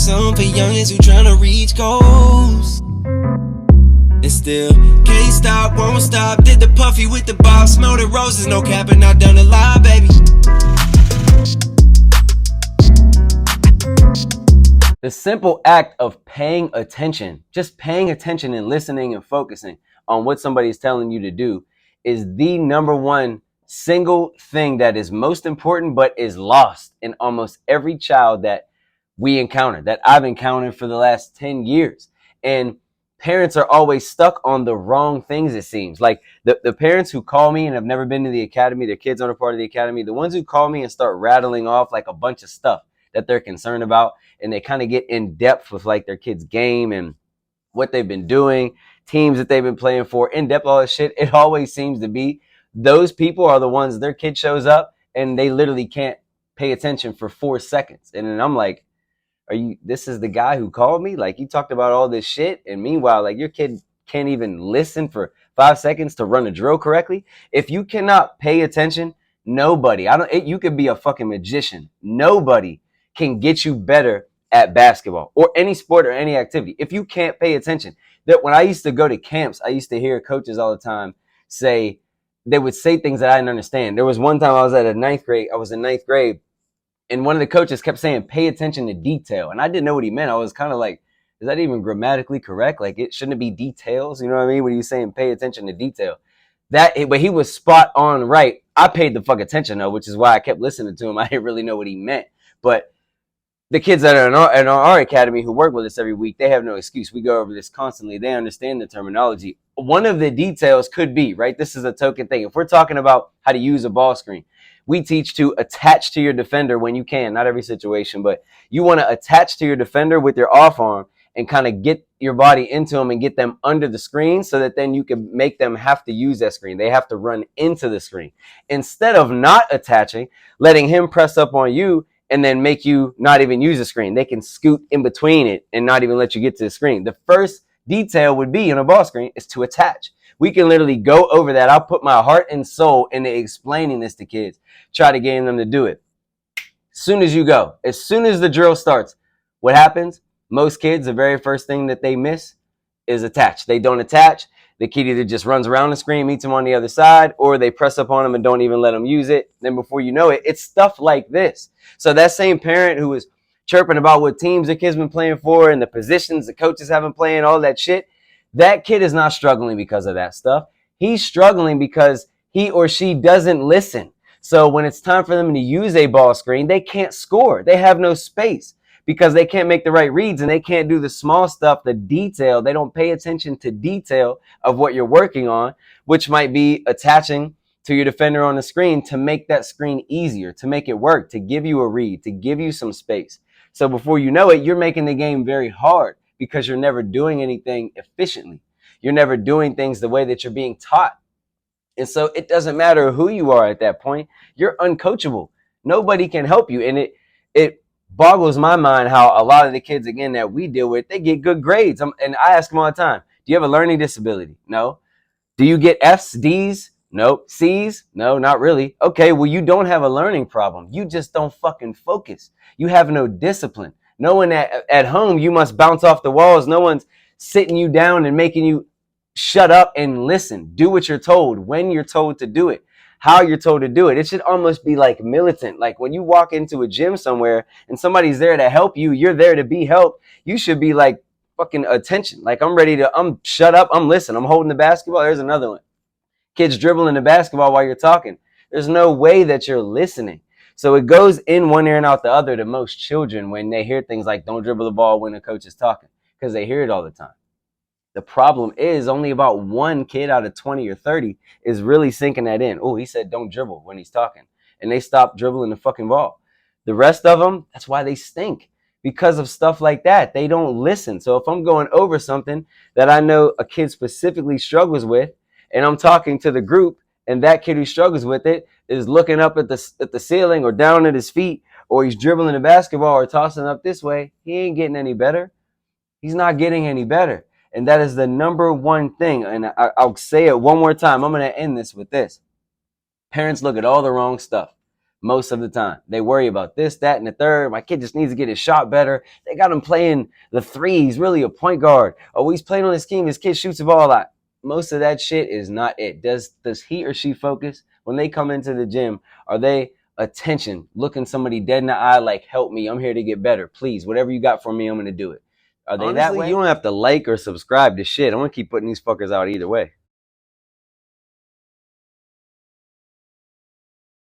something for youngins who tryna reach goals. And still can't stop, won't stop. Did the puffy with the bob, smell the roses, no capping, not done a lie, baby. The simple act of paying attention, just paying attention and listening and focusing on what somebody's telling you to do, is the number one single thing that is most important, but is lost in almost every child that we encounter, that I've encountered for the last 10 years. And parents are always stuck on the wrong things, it seems. Like the parents who call me and have never been to the academy, their kids aren't a part of the academy, the ones who call me and start rattling off like a bunch of stuff that they're concerned about, and they kind of get in depth with like their kids' game and what they've been doing, teams that they've been playing for, in depth, all this shit. It always seems to be those people are the ones their kid shows up and they literally can't pay attention for 4 seconds. And then I'm like, this is the guy who called me? Like, you talked about all this shit, and meanwhile, like, your kid can't even listen for 5 seconds to run a drill correctly. If you cannot pay attention, nobody, you could be a fucking magician. Nobody can get you better at basketball or any sport or any activity if you can't pay attention. That when I used to go to camps, I used to hear coaches all the time say, they would say things that I didn't understand. There was one time I was in ninth grade, and one of the coaches kept saying, pay attention to detail. And I didn't know what he meant. I was kind of like, is that even grammatically correct? Like, it shouldn't be details. You know what I mean? When he's saying but he was spot on right. I paid the fuck attention though, which is why I kept listening to him. I didn't really know what he meant. But the kids that are in our academy who work with us every week, they have no excuse. We go over this constantly. They understand the terminology. One of the details could be, right, this is a token thing. If we're talking about how to use a ball screen, we teach to attach to your defender when you can. Not every situation, but you want to attach to your defender with your off arm and kind of get your body into them and get them under the screen so that then you can make them have to use that screen. They have to run into the screen. Instead of not attaching, letting him press up on you and then make you not even use the screen. They can scoot in between it and not even let you get to the screen. The first detail would be in a ball screen is to attach. We can literally go over that. I'll put my heart and soul into explaining this to kids, try to get them to do it. As soon as the drill starts, what happens? Most kids, the very first thing that they miss is attach. They don't attach. The kid either just runs around the screen, meets him on the other side, or they press up on him and don't even let him use it. Then before you know it, it's stuff like this. So that same parent who was chirping about what teams the kid's been playing for and the positions the coaches have been playing, all that shit, that kid is not struggling because of that stuff. He's struggling because he or she doesn't listen. So when it's time for them to use a ball screen, they can't score. They have no space because they can't make the right reads and they can't do the small stuff, the detail. They don't pay attention to detail of what you're working on, which might be attaching to your defender on the screen to make that screen easier, to make it work, to give you a read, to give you some space. So before you know it, you're making the game very hard because you're never doing anything efficiently. You're never doing things the way that you're being taught. And so it doesn't matter who you are at that point. You're uncoachable. Nobody can help you. And it boggles my mind how a lot of the kids, again, that we deal with, they get good grades. And I ask them all the time, do you have a learning disability? No. Do you get F's, D's? Nope. C's? No, not really. Okay, well, you don't have a learning problem. You just don't fucking focus. You have no discipline. No one at home, you must bounce off the walls. No one's sitting you down and making you shut up and listen. Do what you're told, when you're told to do it, how you're told to do it. It should almost be like militant. Like when you walk into a gym somewhere and somebody's there to help you, you're there to be helped. You should be like fucking attention. Like I'm shut up. I'm listening. I'm holding the basketball. There's another one. Kids dribbling the basketball while you're talking. There's no way that you're listening. So it goes in one ear and out the other to most children when they hear things like don't dribble the ball when the coach is talking because they hear it all the time. The problem is only about one kid out of 20 or 30 is really sinking that in. Oh, he said don't dribble when he's talking. And they stop dribbling the fucking ball. The rest of them, that's why they stink. Because of stuff like that. They don't listen. So if I'm going over something that I know a kid specifically struggles with, and I'm talking to the group, and that kid who struggles with it is looking up at the ceiling or down at his feet, or he's dribbling the basketball or tossing up this way, he ain't getting any better. He's not getting any better. And that is the number one thing. And I'll say it one more time. I'm going to end this with this. Parents look at all the wrong stuff. Most of the time, they worry about this, that, and the third. My kid just needs to get his shot better. They got him playing the three. He's really a point guard. Oh, he's playing on his team. His kid shoots the ball a lot. Most of that shit is not it. Does he or she focus when they come into the gym? Are they attention, looking somebody dead in the eye like, help me, I'm here to get better, please, whatever you got for me, I'm gonna do it? Are they honestly that way? You don't have to like or subscribe to shit. I'm gonna keep putting these fuckers out either way.